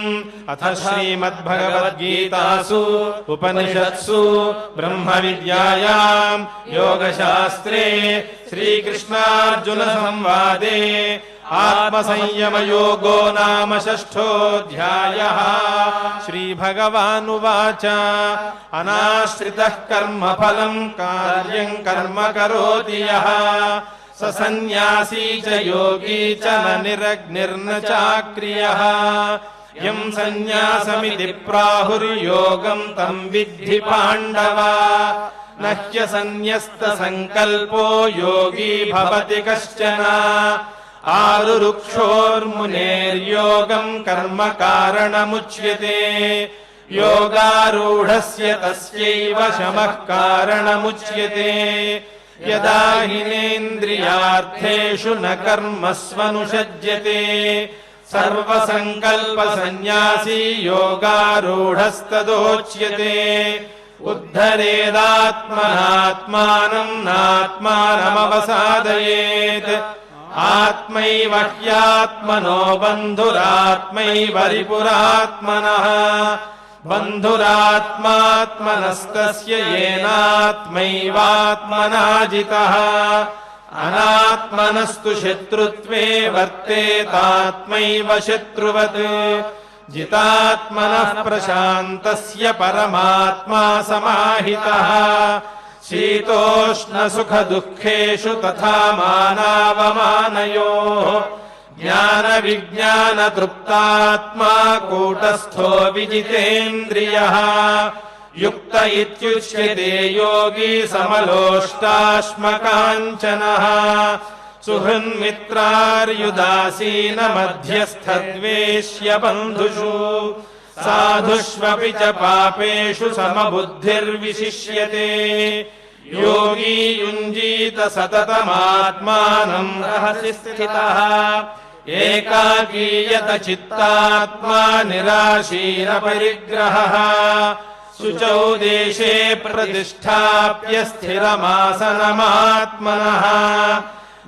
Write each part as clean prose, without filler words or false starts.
अथ श्रीमद्भगवद्गीतासु उपनिषत्सु ब्रह्मविद्यायां योगशास्त्रे श्रीकृष्णार्जुनसंवादे आत्मसंयमयोगो नाम षष्ठोऽध्यायः। श्रीभगवानुवाच अनाश्रितः कर्मफलं कार्यं कर्म करोति यः स सन्न्यासी च योगी च न निरग्निर्न चाक्रियः। यं सन्न्यासमिति प्राहुर्योगं तं विद्धि पाण्डव। न ह्यसन्न्यस्तसङ्कल्पो योगी भवति कश्चन। आरुरुक्षोर्मुनेर्योगं कर्म कारणमुच्यते। योगारूढस्य तस्यैव शमः कारणमुच्यते। यदा हिनेन्द्रियार्थेषु न कर्मस्वनुषज्यते सर्वसङ्कल्पसन्न्यासी योगारूढस्तदोच्यते। उद्धरेदात्मनात्मानं नात्मानमवसादयेत्। आत्मैव ह्यात्मनो बन्धुरात्मैव रिपुरात्मनः। बन्धुरात्मात्मनस्तस्य येनात्मैवात्मना जितः। अनात्मनस्तु शत्रुत्वे वर्तेतात्मैव शत्रुवत्। जितात्मनः प्रशान्तस्य परमात्मा समाहितः। शीतोष्णसुखदुःखेषु तथा मानावमानयोः। ज्ञानविज्ञानतृप्तात्मा कूटस्थो विजितेन्द्रियः। युक्त इत्युच्यते योगी समलोष्टाश्मकाञ्चनः। सुहृन्मित्रार्युदासीनमध्यस्थद्वेष्य बन्धुषु। साधुष्वपि च पापेषु समबुद्धिर्विशिष्यते। योगी युञ्जीत सततमात्मानं रहसि स्थितः। एकाकीयत चित्तात्मा निराशीरपरिग्रहः। शुचौ देशे प्रतिष्ठाप्य स्थिरमासनमात्मनः।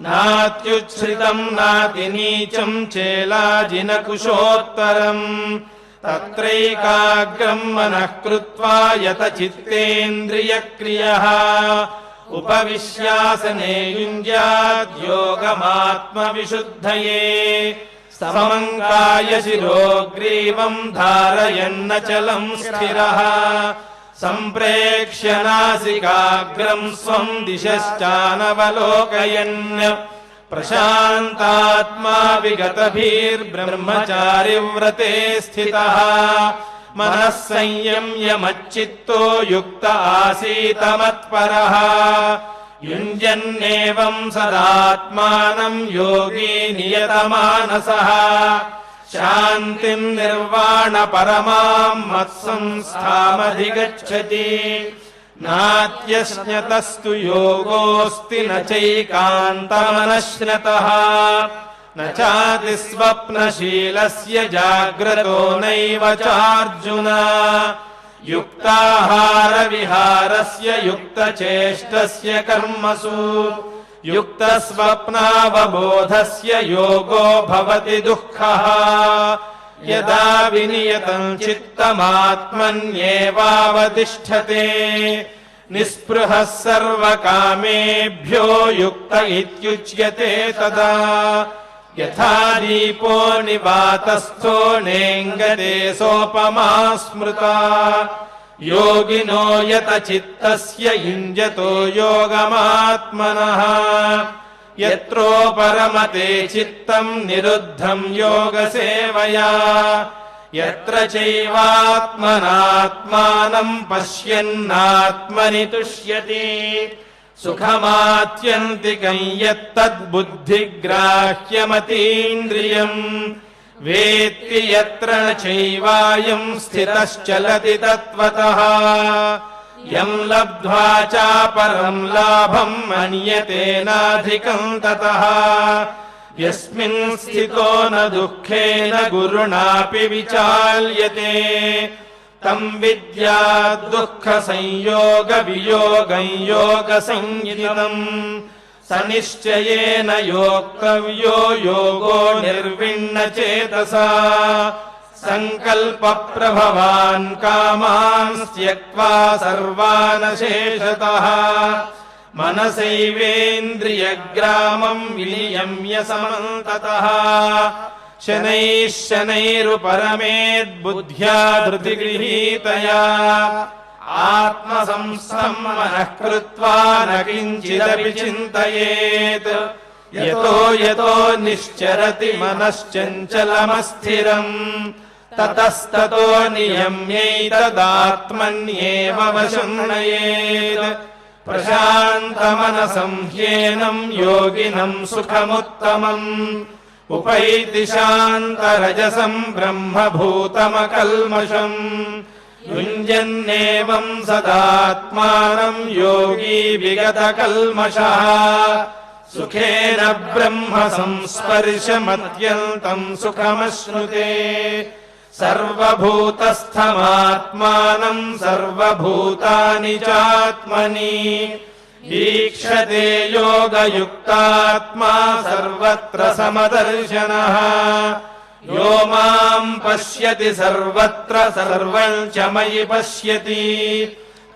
नात्युच्छ्रितं नातिनीचं चेलाजिनकुशोत्तरम्। तत्रैकाग्रं मनः कृत्वा यतचित्तेन्द्रियक्रियः। उपविश्यासने युञ्ज्यात् योगमात्मविशुद्धये। समं कायशिरोग्रीवं धारयन्नचलं स्थिरः। सम्प्रेक्ष्य नासिकाग्रं स्वं दिशश्चानवलोकयन्। प्रशान्तात्मा विगतभिर्ब्रह्मचारिव्रते स्थितः। मनः संयम्य मच्चित्तो युक्त आसीत मत्परः। युञ्जन्नेवं सदात्मानं योगी नियतमानसः। शान्तिं निर्वाणपरमां मत्संस्थामधिगच्छति। नात्यश्नतस्तु योगोऽस्ति न चैकान्तमनश्नतः। न चातिस्वप्नशीलस्य जाग्रतो नैव चार्जुन। युक्ताहारविहारस्य युक्तचेष्टस्य कर्मसु। युक्तस्वप्नावबोधस्य योगो भवति दुःखः। यदा विनियतं चित्तमात्मन्येवावतिष्ठते। निःस्पृहः सर्वकामेभ्यो युक्त इत्युच्यते तदा। यथा दीपो निवातस्थो नेङ्गते सोपमा स्मृता। योगिनो यतचित्तस्य युञ्जतो योगमात्मनः। यत्रोपरमते चित्तं निरुद्धं योगसेवया। यत्र चैवात्मनात्मानं पश्यन्नात्मनि तुष्यति। सुखमात्यन्तिकं यत्तद्बुद्धिग्राह्यमतीन्द्रियम्। वेत्ति यत्र न चैवायं स्थितश्चलति तत्त्वतः। यं लब्ध्वा चापरं लाभं मन्यते नाधिकं ततः। यस्मिन् स्थितो न दुःखेन गुरुणापि विचाल्यते। तं विद्यात् दुःखसंयोगवियोगं योगसंज्ञितम्। स निश्चयेन योक्तव्यो योगो निर्विण्णचेतसा। सङ्कल्पप्रभवान् कामान् त्यक्त्वा सर्वानशेषतः मनसैवेन्द्रियग्रामम् विनियम्य समन्ततः शनैः शनैरुपरमेद्बुद्ध्या धृतिगृहीतया आत्मसंस्थम् मनः कृत्वा न किञ्चिदपि चिन्तयेत् यतो यतो निश्चरति मनश्चञ्चलमस्थिरम् ततस्ततो नियम्यैतदात्मन्येव वशम् नयेत् प्रशान्तमनसं ह्येनम् योगिनम् सुखमुत्तमम् उपैति शान्तरजसम् ब्रह्मभूतमकल्मषम् युञ्जन्नेवम् सदात्मानम् योगी विगतकल्मषः सुखेन ब्रह्म संस्पर्शमत्यन्तम् सुखमश्नुते सर्वभूतस्थमात्मानम् सर्वभूतानि चात्मनि ईक्षते योगयुक्तात्मा सर्वत्र समदर्शनः यो माम् पश्यति सर्वत्र सर्वम् च मयि पश्यति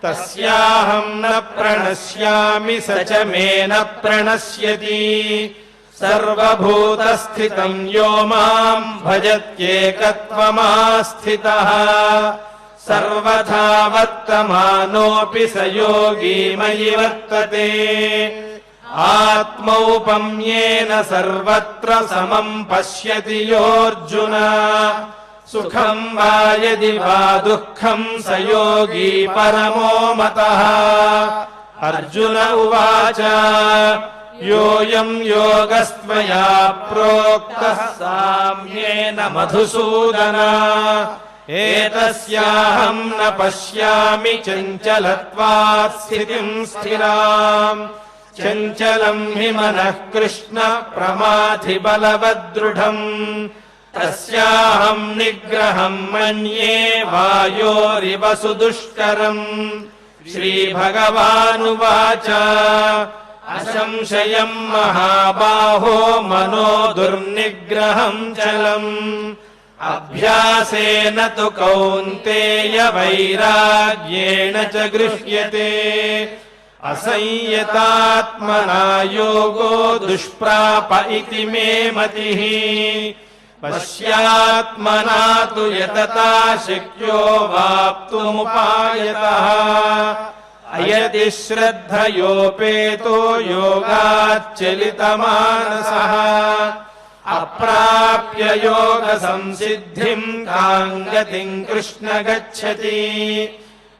तस्याहम् न प्रणश्यामि स च मे न प्रणश्यति सर्वभूतस्थितम् यो माम् भजत्येकत्वमास्थितः सर्वथा वर्तमानोऽपि स योगी मयि वर्तते आत्मौपम्येन सर्वत्र समम् पश्यति योऽर्जुन सुखम् वा यदि वा दुःखम् स योगी परमो मतः अर्जुन उवाच योऽयम् योगस्त्वया प्रोक्तः साम्येन मधुसूदन एतस्याहम् न पश्यामि चञ्चलत्वात् स्थितिम् स्थिराम् चञ्चलम् हि मनः कृष्ण प्रमाथि बलवद्दृढम् तस्याहम् निग्रहम् मन्ये वायोरिव सुदुष्करम् श्रीभगवानुवाच असंशयम् महाबाहो मनो दुर्निग्रहम् चलम् अभ्यासेन तु कौन्तेय वैराग्येण च गृह्यते असंयतात्मना योगो दुष्प्राप इति मे मतिः पश्यात्मना तु यतता शक्यो वाप्तुमुपायतः अयति श्रद्धयोपेतो योगाच्चलितमानसः अप्राप्य योगसंसिद्धिम् काम् गतिम् कृष्ण गच्छति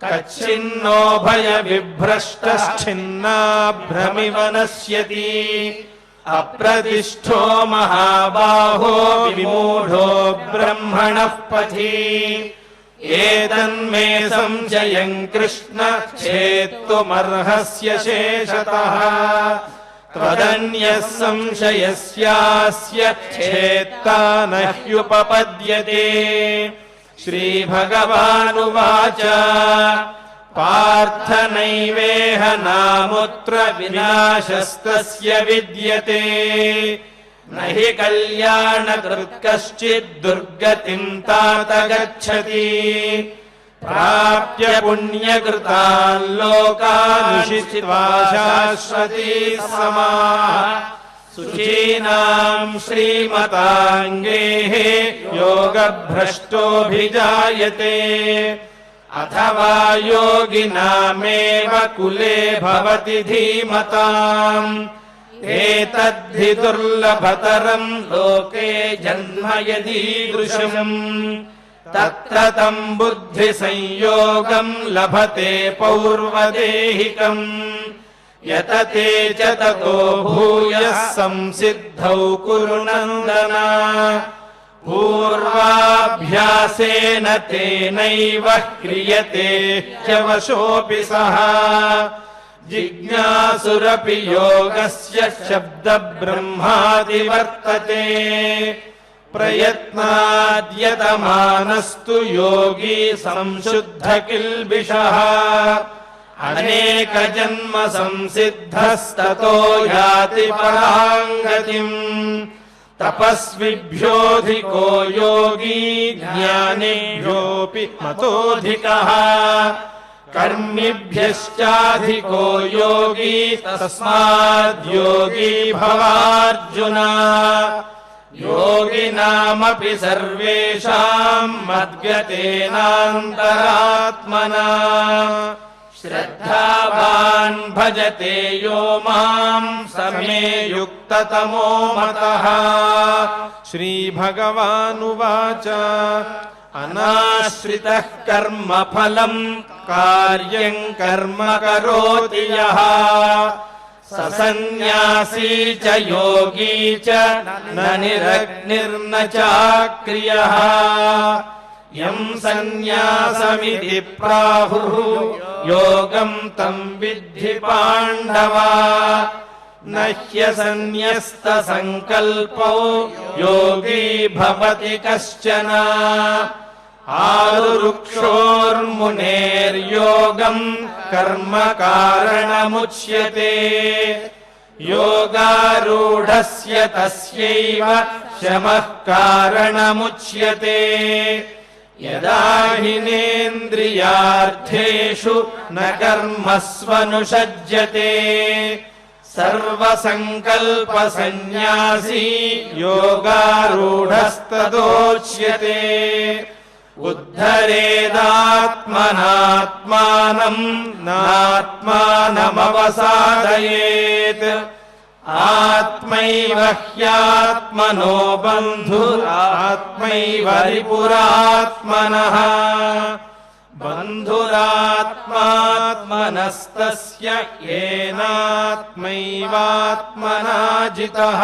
कच्छिन्नो भयविभ्रष्टश्छिन्नाभ्रमिव नश्यति अप्रतिष्ठो महाबाहो विमूढो ब्रह्मणः पथि एतन्मे संशयम् कृष्ण छेत्तुमर्हस्य शेषतः त्वदन्यः संशयस्यास्य छेत्ता न ह्युपपद्यते श्रीभगवानुवाच पार्थ नैवेह नामुत्र विनाशस्तस्य विद्यते न हि कल्याणकृत् कश्चित् दुर्गतिम् तात गच्छति प्राप्य पुण्यकृतान् लोकानुषित्वा शाश्वती समाः शुचीनाम् श्रीमताङ्गेः योगभ्रष्टोऽभिजायते अथवा योगिनामेव कुले भवति धीमताम् एतद्धि दुर्लभतरम् लोके जन्म यदीदृशम् तत्र तम् बुद्धिसंयोगम् लभते पौर्वदेहिकम् यतते च ततो भूयः संसिद्धौ कुरु नन्दन पूर्वाभ्यासेन तेनैव क्रियते ह्यवशोऽपि सः जिज्ञासुरपि योगस्य शब्दब्रह्मादिवर्तते प्रयत्नाद्यतमानस्तु योगी संशुद्ध किल्बिषः अनेकजन्म संसिद्धस्ततो याति पराम् गतिम् तपस्विभ्योऽधिको योगी ज्ञानिभ्योऽपि मतोऽधिकः कर्मिभ्यश्चाधिको योगी तस्माद्योगी भवार्जुन योगिनामपि सर्वेषाम् मद्गतेनान्तरात्मना श्रद्धावान् भजते यो माम् स मे युक्ततमो मतः। श्रीभगवानुवाच अनाश्रितः कर्मफलम् कार्यम् कर्म करोति यः स सन्न्यासी च योगी च न निरग्निर्न चाक्रियः यम् सन्न्यासमिति प्राहुः योगम् तम् विद्धि पाण्डव न ह्यसन्न्यस्तसङ्कल्पो योगी भवति कश्चन आरुरुक्षोर्मुनेर्योगम् कर्म कारणमुच्यते योगारूढस्य तस्यैव शमः कारणमुच्यते यदा हिनेन्द्रियार्थेषु न कर्मस्वनुषज्यते सर्वसङ्कल्पसन्न्यासी योगारूढस्तदोच्यते उद्धरेदात्मनात्मानम् नात्मानमवसादयेत् आत्मैव ह्यात्मनो बन्धुरात्मैव रिपुरात्मनः बन्धुरात्मात्मनस्तस्य येनात्मैवात्मना जितः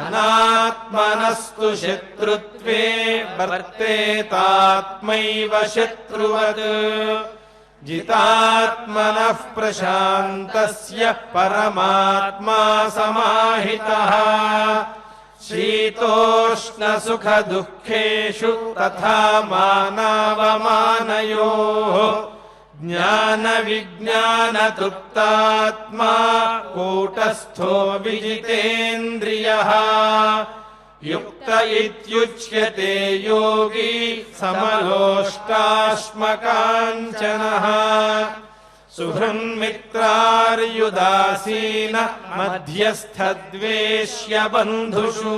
अनात्मनस्तु शत्रुत्वे वर्तेतात्मैव शत्रुवत् जितात्मनः प्रशान्तस्य परमात्मा समाहितः शीतोष्णसुखदुःखेषु तथा मानावमानयोः ज्ञानविज्ञानतृप्तात्मा कूटस्थो विजितेन्द्रियः युक्त इत्युच्यते योगी समलोष्टाश्मकाञ्चनः सुहृन्मित्रार्युदासीन मध्यस्थद्वेष्य बन्धुषु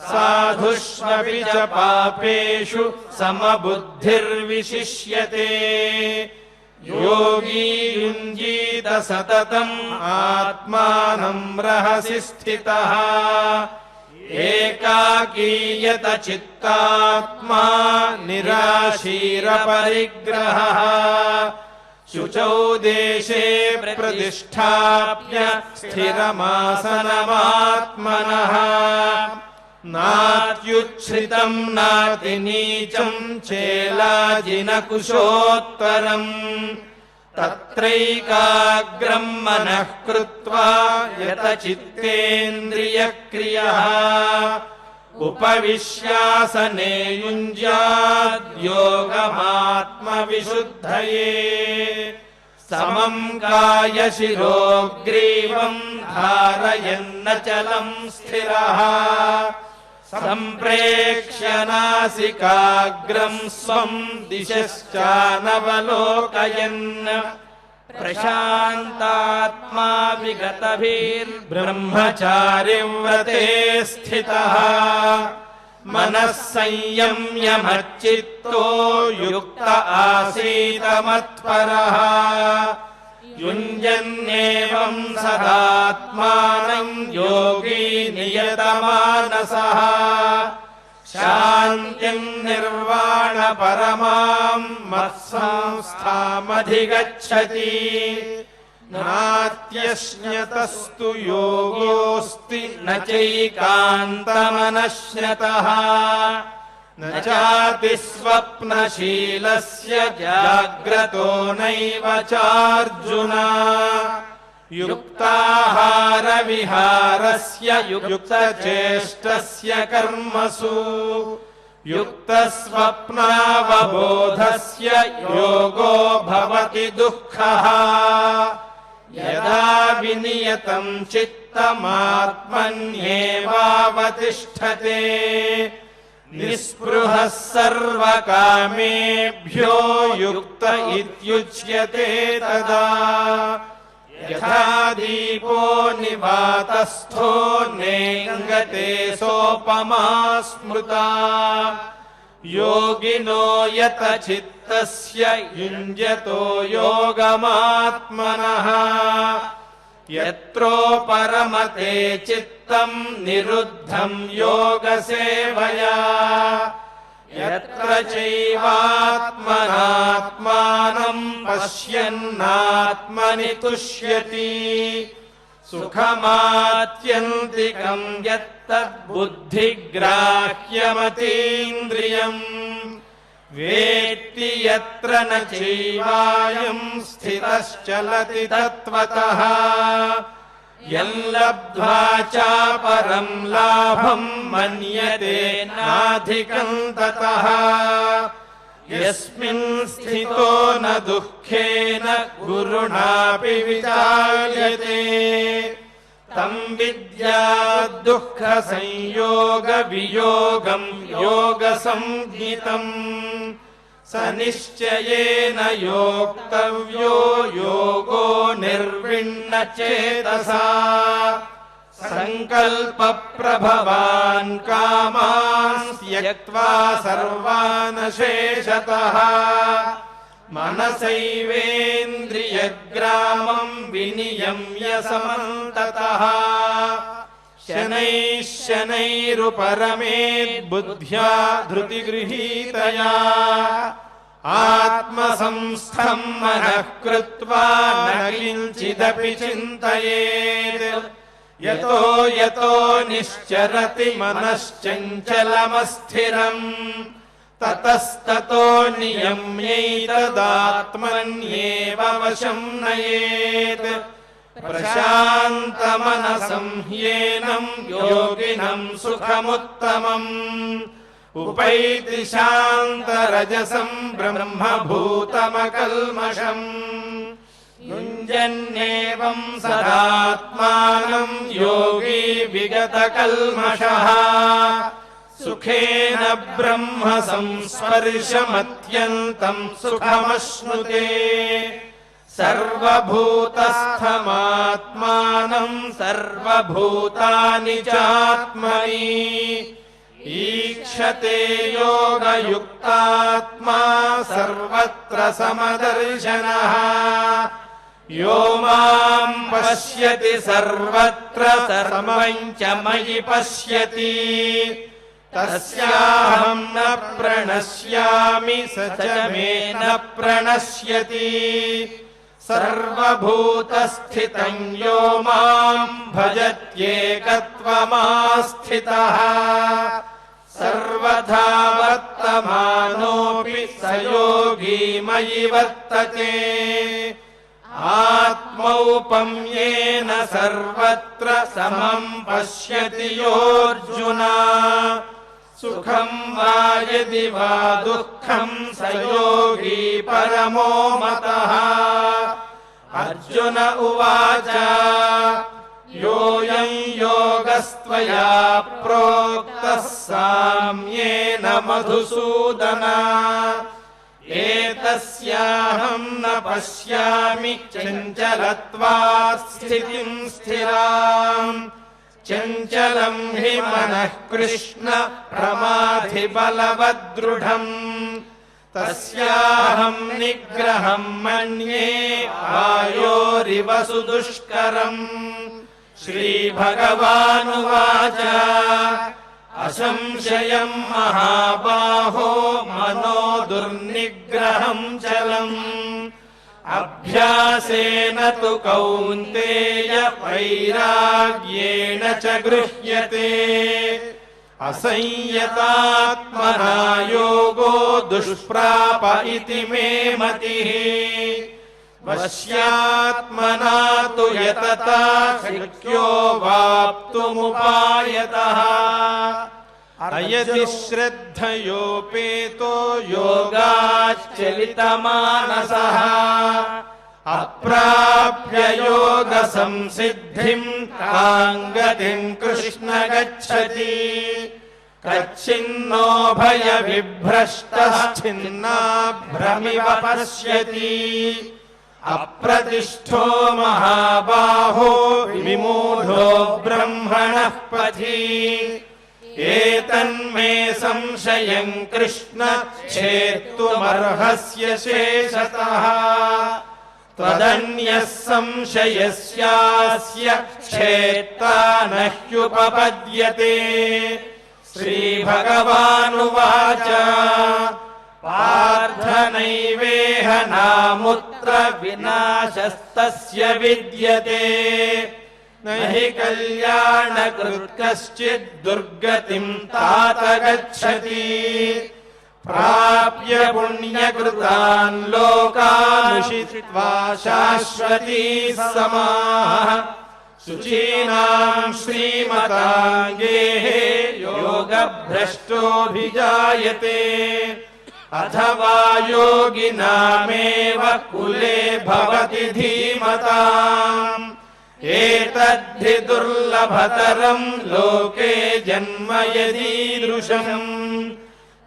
साधुष्वपि च पापेषु समबुद्धिर्विशिष्यते योगी युञ्जीत सततम् आत्मानं रहसि स्थितः एकाकीयत चित्तात्मा निराशीरपरिग्रहः शुचौ देशे प्रतिष्ठाप्य स्थिरमासनमात्मनः नात्युच्छ्रितम् नातिनीचम् चेलाजिनकुशोत्तरम् तत्रैकाग्रम् मनः कृत्वा यतचित्तेन्द्रियक्रियः उपविश्यासने युञ्ज्याद्योगमात्मविशुद्धये समम् कायशिरो ग्रीवम् धारयन्नचलम् स्थिरः सम्प्रेक्ष्य नासिकाग्रम् स्वम् दिशश्चानवलोकयन् प्रशान्तात्मा विगतभिर्ब्रह्मचारिव्रते स्थितः मनः संयम्य मच्चित्तो युक्त आसीत मत्परः युञ्जन्नेवम् सदात्मानम् योगी नियतमानसः शान्तिम् निर्वाणपरमाम् मत्संस्थामधिगच्छति नात्यश्न्यतस्तु योगोऽस्ति न चैकान्तमनश्नतः न चापि स्वप्नशीलस्य जाग्रतो नैव चार्जुन युक्ताहारविहारस्य युक्तचेष्टस्य कर्मसु युक्तस्वप्नावबोधस्य योगो भवति दुःखः यदा विनियतं चित्तमात्मन्येवावतिष्ठते निःस्पृहः सर्वकामेभ्यो युक्त इत्युच्यते तदा यथा दीपो निवातस्थो नेङ्गते सोपमा स्मृता योगिनो यत चित्तस्य युञ्जतो योगमात्मनः यत्रोपरमते चित्तं निरुद्धं योगसेवया यत्र चैवात्मनात्मानं पश्यन्नात्मनि तुष्यति सुखमात्यन्तिकं यत्तद्बुद्धिग्राह्यमतीन्द्रियम् वेत्ति यत्र न चैवायं स्थितश्चलति तत्त्वतः यल्लब्ध्वा चापरं लाभं मन्यते नाधिकं ततः यस्मिन् स्थितो न दुःखेन गुरुणापि विचार्यते तं विद्या दुःखसंयोगवियोगं योगसंज्ञितम् स निश्चयेन योक्तव्यो योगो निर्विण्णचेतसा संकल्पप्रभवान् कामान् त्यक्त्वा सर्वान् शेषतः मनसैवेन्द्रियग्रामं विनियम्य समन्ततः शनैः शनैरुपरमेद्बुद्ध्या धृतिगृहीतया आत्मसंस्थं मनः कृत्वा न किञ्चिदपि चिन्तयेत् यतो यतो निश्चरति मनश्चञ्चलमस्थिरम् ततस्ततो नियम्यैतदात्मन्येव वशं नयेत् प्रशान्तमनसं ह्येनं योगिनं सुखमुत्तमम् उपैति शान्तरजसं ब्रह्मभूतमकल्मषम् युञ्जन्नेवं सदात्मानं योगी विगतकल्मषः सुखेन ब्रह्म संस्पर्शमत्यन्तं सुखमश्नुते सर्वभूतस्थमात्मानं सर्वभूतानि चात्मनि ईक्षते योगयुक्तात्मा सर्वत्र समदर्शनः यो मां पश्यति सर्वत्र सर्वं च मयि पश्यति तस्याहं न प्रणश्यामि स च मे न प्रणश्यति सर्वभूतस्थितं यो मां भजत्येकत्वमास्थितः सर्वथा वर्तमानोऽपि स योगी मयि वर्तते आत्मौपम्येन सर्वत्र समं पश्यति योऽर्जुन सुखं वा यदि वा दुःखं स योगी परमो मतः अर्जुन उवाच योऽयं योगस्त्वया प्रोक्तः साम्येन मधुसूदन एतस्याहं न पश्यामि चञ्चलत्वात् स्थितिं स्थिराम् चञ्चलं हि मनः कृष्ण प्रमाथि बलवद्दृढम् तस्याहं निग्रहं मन्ये वायोरिव सुदुष्करम् श्रीभगवानुवाच असंशयं महाबाहो मनो दुर्निग्रहं चलम् अभ्यासेन तु कौन्तेय वैराग्येण च गृह्यते असंयतात्मना योगो दुष्प्राप इति मे मतिः वश्यात्मना तु यतता शक्यो वाप्तुमुपायतः अयति श्रद्धयोपेतो योगाच्चलितमानसः अप्राप्य योग संसिद्धिं कां गतिं कृष्ण गच्छति कच्छिन्नो भय विभ्रष्टश्चिन्नाभ्रमिव पश्यति अप्रतिष्ठो महाबाहो विमूढो ब्रह्मणः पथि एतन्मे संशयं कृष्ण छेत्तुमर्हस्य शेषतः त्वदन्यः संशयस्यास्य छेत्ता न ह्युपपद्यते श्रीभगवानुवाच पार्थ नैवेह नामुत्र विनाशस्तस्य विद्यते न हि कल्याणकृत् कश्चित् दुर्गतिं तात गच्छति प्राप्य पुण्यकृतान् लोकान् उषित्वा शाश्वती समाः शुचीनां श्रीमताङ्गेः योगभ्रष्टोऽभिजायते अथवा योगिनामेव कुले भवति धीमताम् एतद्धि दुर्लभतरं लोके जन्म यदीदृशम्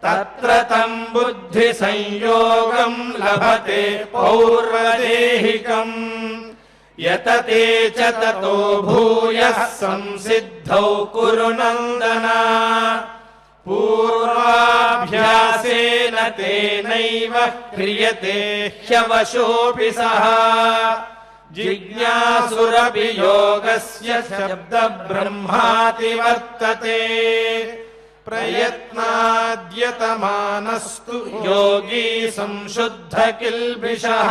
तत्र तं बुद्धिसंयोगं लभते पौर्वदेहिकम् यतते च ततो भूयः संसिद्धौ कुरु नन्दन पूर्वाभ्यासेन तेनैव क्रियते ह्यवशोऽपि सः जिज्ञासुरपि योगस्य शब्दब्रह्माति वर्तते प्रयत्नाद्यतमानस्तु योगी संशुद्ध किल्बिषः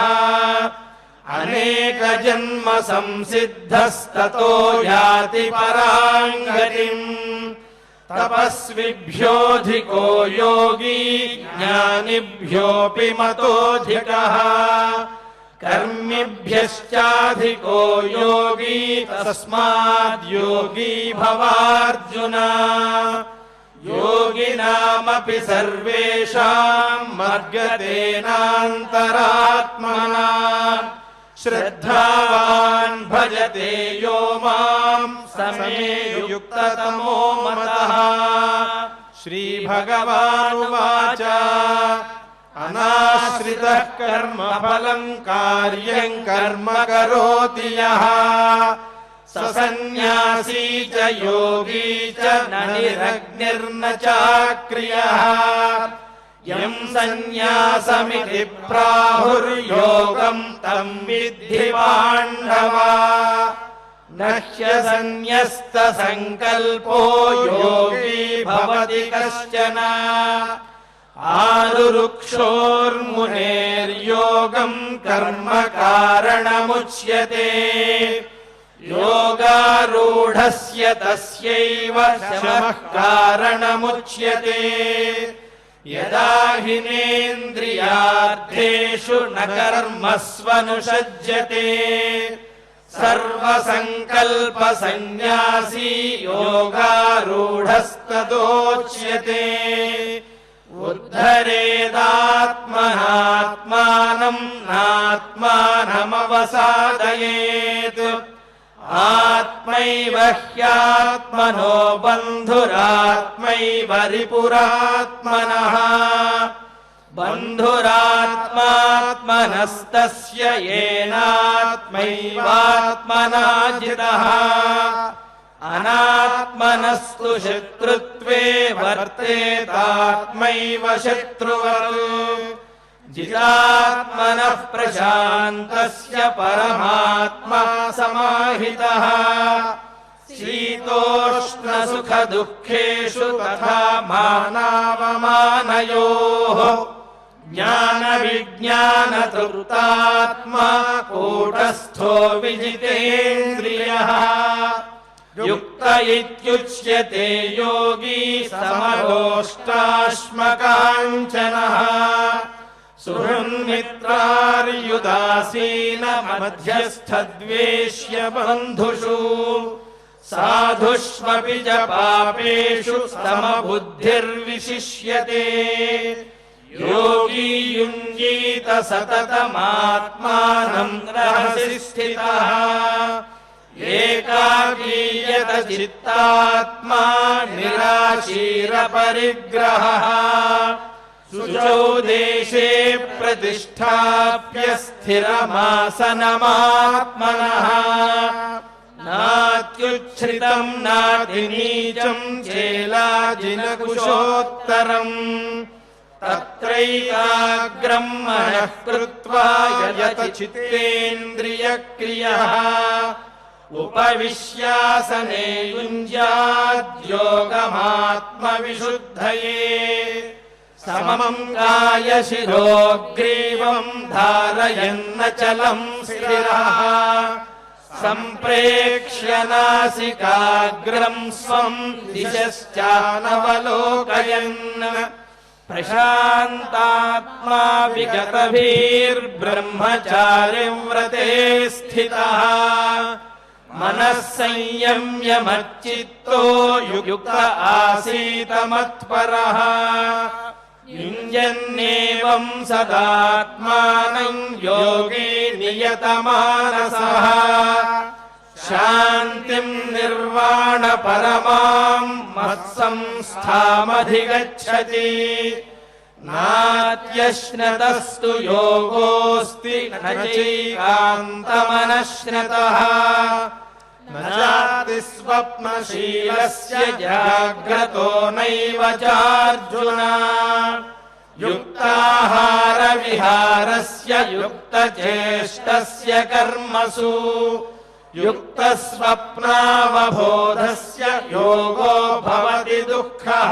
अनेकजन्म संसिद्धस्ततो याति परां गतिम् तपस्विभ्योऽधिको योगी ज्ञानिभ्योऽपि मतोऽधिकः कर्मिभ्यश्चाधिको योगी तस्माद्योगी भवार्जुन योगिनामपि सर्वेषां मद्गतेनान्तरात्मना श्रद्धावान् भजते यो मां समे युक्ततमो मतः श्रीभगवानुवाच अनाश्रितः कर्मफलं कार्यं कर्म करोति यः स सन्न्यासी च योगी च न निरग्निर्न चाक्रियः यं सन्न्यासमिति प्राहुर्योगं तं विद्धि पाण्डव न ह्यसन्न्यस्तसङ्कल्पो योगी भवति कश्चन आरुरुक्षोर्मुनेर्योगं कर्म कारणमुच्यते योगारूढस्य तस्यैव शमः कारणमुच्यते यदा हिनेन्द्रियार्थेषु न कर्मस्वनुषज्यते सर्वसङ्कल्पसन्न्यासी योगारूढस्तदोच्यते उद्धरेदात्मनात्मानं नात्मानमवसादयेत् आत्मैव ह्यात्मनो बन्धुरात्मैव रिपुरात्मनः बन्धुरात्मात्मनस्तस्य येनात्मैवात्मना जितः अनात्मनस्तु शत्रुत्वे वर्तेतात्मैव शत्रुवत् जितात्मनः प्रशान्तस्य परमात्मा समाहितः शीतोष्णसुखदुःखेषु तथा मानावमानयोः ज्ञानविज्ञानतृप्तात्मा कूटस्थो विजितेन्द्रियः युक्त इत्युच्यते योगी समलोष्टाश्मकाञ्चनः सुहृन्मित्रार्युदासीन मध्यस्थद्वेष्य बन्धुषु साधुष्वपि च पापेषु समबुद्धिर्विशिष्यते योगी युञ्जीत सततमात्मानं रहसि स्थितः एकाकीयत चित्तात्मा निराशीरपरिग्रहः शुचौ देशे प्रतिष्ठाप्य स्थिरमासनमात्मनः नात्युच्छ्रितं नातिनीचं चेलाजिनकुशोत्तरम् तत्रैकाग्रं मनः कृत्वा यत चित्तेन्द्रियक्रियः उपविश्यासने युञ्ज्याद्योगमात्मविशुद्धये समं कायशिरोग्रीवं धारयन्नचलं स्थिरः सम्प्रेक्ष्य नासिकाग्रं स्वं दिशश्चानवलोकयन् प्रशान्तात्मा विगतभिर्ब्रह्मचारिव्रते स्थितः मनः संयम्य मच्चित्तो युक्त आसीत मत्परः युञ्जन्नेवं सदात्मानं योगी नियतमानसः शान्तिं निर्वाणपरमां मत्संस्थामधिगच्छति नात्यश्नतस्तु योगोऽस्ति न चैकान्तमनश्नतः न चाति स्वप्नशीलस्य जाग्रतो नैव चार्जुन युक्ताहारविहारस्य युक्तचेष्टस्य कर्मसु युक्तस्वप्नावबोधस्य योगो भवति दुःखः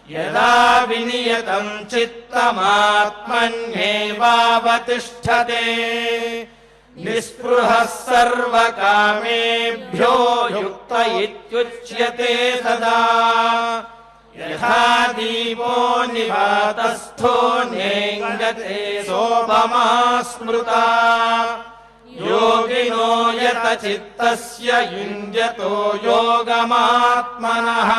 यदा विनियतं चित्तमात्मन्येवावतिष्ठते निःस्पृहः सर्वकामेभ्यो युक्त इत्युच्यते सदा यथा दीपो निवातस्थो नेङ्गते सोपमा स्मृता योगिनो यत चित्तस्य युञ्जतो योगमात्मनः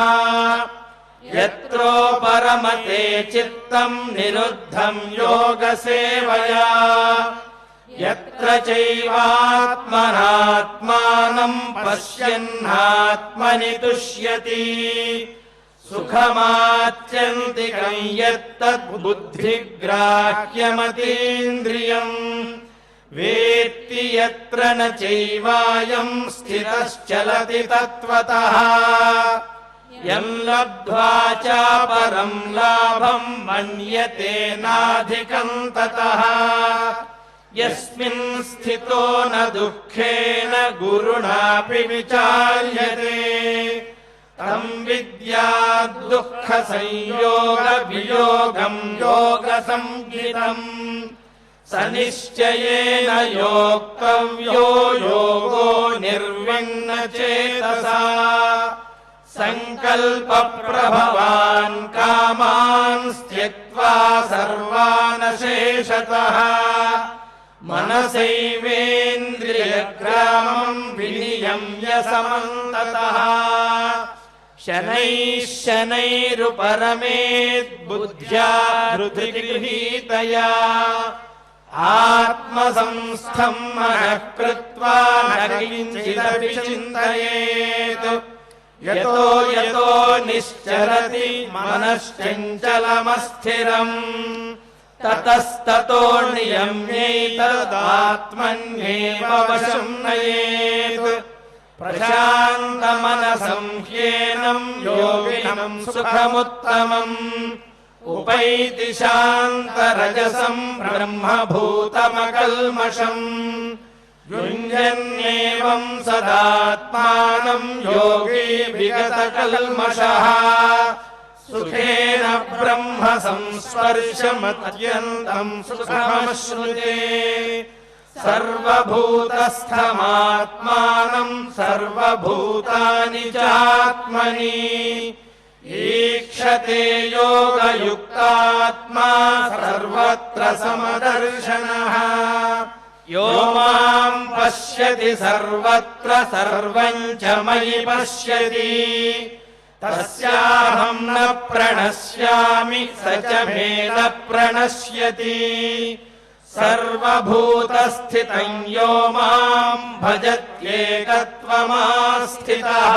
यत्रोपरमते चित्तं निरुद्धं योगसेवया यत्र चैवात्मनात्मानं पश्यन्नात्मनि तुष्यति सुखमात्यन्तिकं यत्तद्बुद्धिग्राह्यमतीन्द्रियम् वेत्ति यत्र न चैवायं स्थितश्चलति तत्त्वतः यं लब्ध्वा चापरं लाभं मन्यते नाधिकं ततः यस्मिन् स्थितो न दुःखेन गुरुणापि विचार्यते तं विद्यात् दुःखसंयोगवियोगं योगसंज्ञितम् स निश्चयेन योक्तव्यो योगो निर्विण्णचेतसा संकल्पप्रभवान् कामान् त्यक्त्वा सर्वान् शेषतः मनसैवेन्द्रियग्रामं विनियम्य समन्ततः शनैः शनैरुपरमेत् बुद्ध्या हृदिगृहीतया आत्मसंस्थं मनः कृत्वा न किञ्चिदपि चिन्तयेत् यतो यतो निश्चरति मनश्चञ्चलमस्थिरम् ततस्ततो नियम्यैतदात्मन्येव वशं नयेत् प्रशान्तमनसं ह्येनं योगिनं सुखमुत्तमम् उपैति शान्तरजसं ब्रह्मभूतमकल्मषम् युञ्जन्नेवं सदात्मानं योगी विगतकल्मषः सुखेन ब्रह्म संस्पर्शमत्यन्तं सुखमश्नुते सर्वभूतस्थमात्मानं सर्वभूतानि चात्मनि ईक्षते योगयुक्तात्मा सर्वत्र समदर्शनः यो मां पश्यति सर्वत्र सर्वं च मयि पश्यति तस्याहं न प्रणश्यामि स च मे न प्रणश्यति सर्वभूतस्थितं यो मां भजत्येकत्वमास्थितः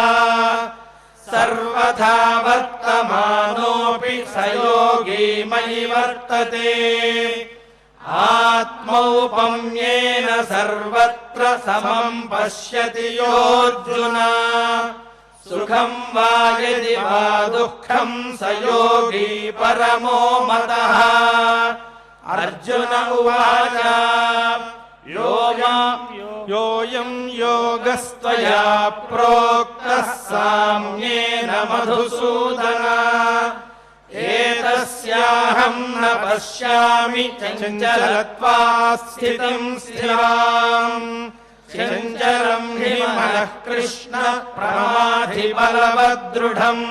सर्वथा वर्तमानोऽपि स योगी मयि वर्तते आत्मौपम्येन सर्वत्र समं पश्यति योऽर्जुन सुखं वा यदि वा दुःखं स योगी परमो मतः अर्जुन उवाच योऽयं योगस्त्वया प्रोक्तः साम्येन मधुसूदन एतस्याहं न पश्यामि चञ्चलत्वात् स्थितिं स्थिराम् चञ्चलं हि मनः कृष्ण प्रमाथि बलवद्दृढम्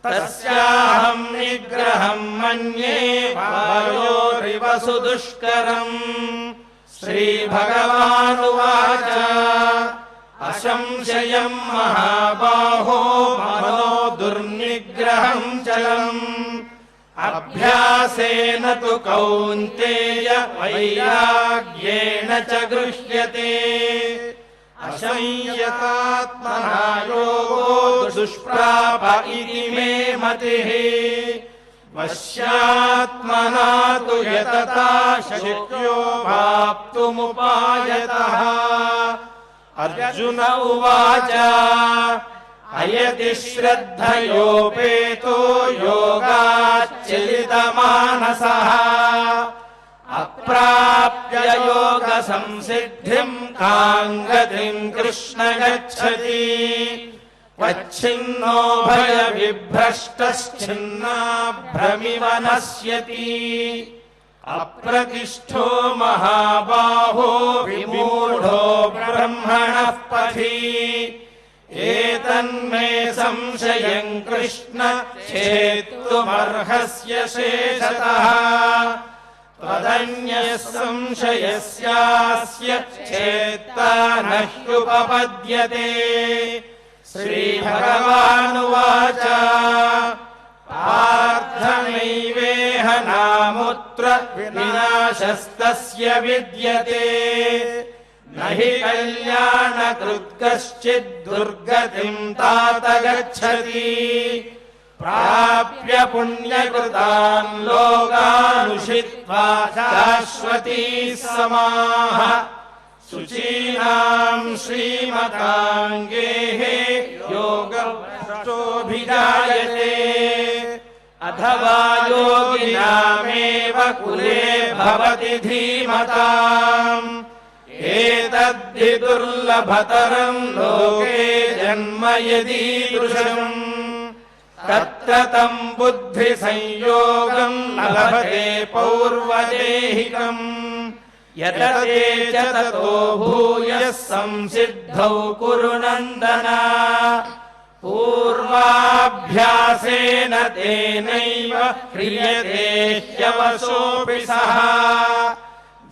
तस्याहं निग्रहं मन्ये वायोरिव सुदुष्करम् श्रीभगवानुवाच असंशयं महाबाहो मनो दुर्निग्रहं चलम् अभ्यासेन तु कौन्तेय वैराग्येण च गृह्यते असंयतात्मना योगो दुष्प्राप इति मे मतिः वश्यात्मना तु यतता शक्यो वाप्तुमुपायतः अर्जुन उवाच अयति श्रद्धयोपेतो योगाच्चलितमानसः अप्राप्य योगसंसिद्धिं कां गतिं कृष्ण गच्छति वच्छिन्नो भयविभ्रष्टश्छिन्नाभ्रमिव नश्यति अप्रतिष्ठो महाबाहो विमूढो ब्रह्मणः पथि एतन्मे संशयं कृष्ण छेत्तुमर्हस्य शेषतः त्वदन्यः संशयस्यास्य छेत्ता न ह्युपपद्यते श्रीभगवानुवाच पार्थ नैवेह नामुत्र विनाशस्तस्य विद्यते न हि कल्याणकृत् कश्चित् दुर्गतिं तात गच्छति प्राप्य पुण्यकृतान् लोकानुषित्वा शाश्वती समाः शुचीनां श्रीमताङ्गेः योगभ्रष्टोऽभिजायते अथवा योगिनामेव कुले भवति धीमताम् एतद्धि दुर्लभतरं लोके जन्म यदीदृशम् तत्र तं बुद्धिसंयोगं लभते पौर्वदेहिकम् यतते च ततो भूयः संसिद्धौ कुरु नन्दन पूर्वाभ्यासेन तेनैव क्रियते ह्यवशोऽपि सः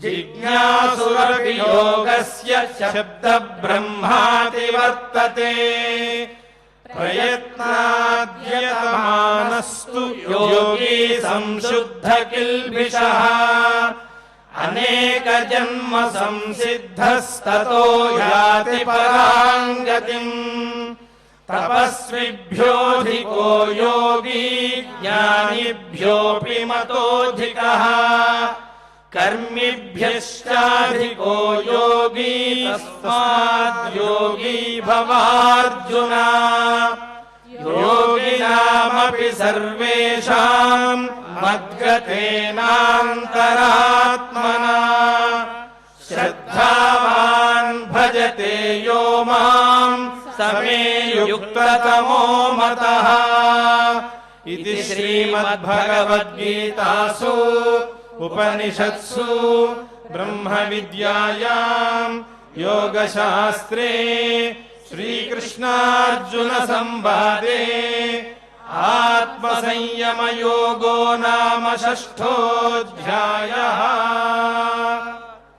जिज्ञासुरपि योगस्य शब्दब्रह्माति वर्तते प्रयत्नाद्यतमानस्तु योगी संशुद्ध किल्बिषः अनेक जन्म संसिद्धस्ततो याति परां गतिम् तपस्विभ्योऽधिको योगी ज्ञानिभ्योऽपि मतोऽधिकः कर्मिभ्यश्चाधिको योगी तस्माद् योगी भवार्जुन योगिनामपि सर्वेषां मद्गतेनान्तरात्मना श्रद्धावान् भजते यो मां स मे युक्ततमो मतः इति श्रीमद्भगवद्गीतासु उपनिषत्सु ब्रह्मविद्यायां योगशास्त्रे श्रीकृष्णार्जुन संवादे आत्मसंयमयोगो नाम 6ोऽध्यायः।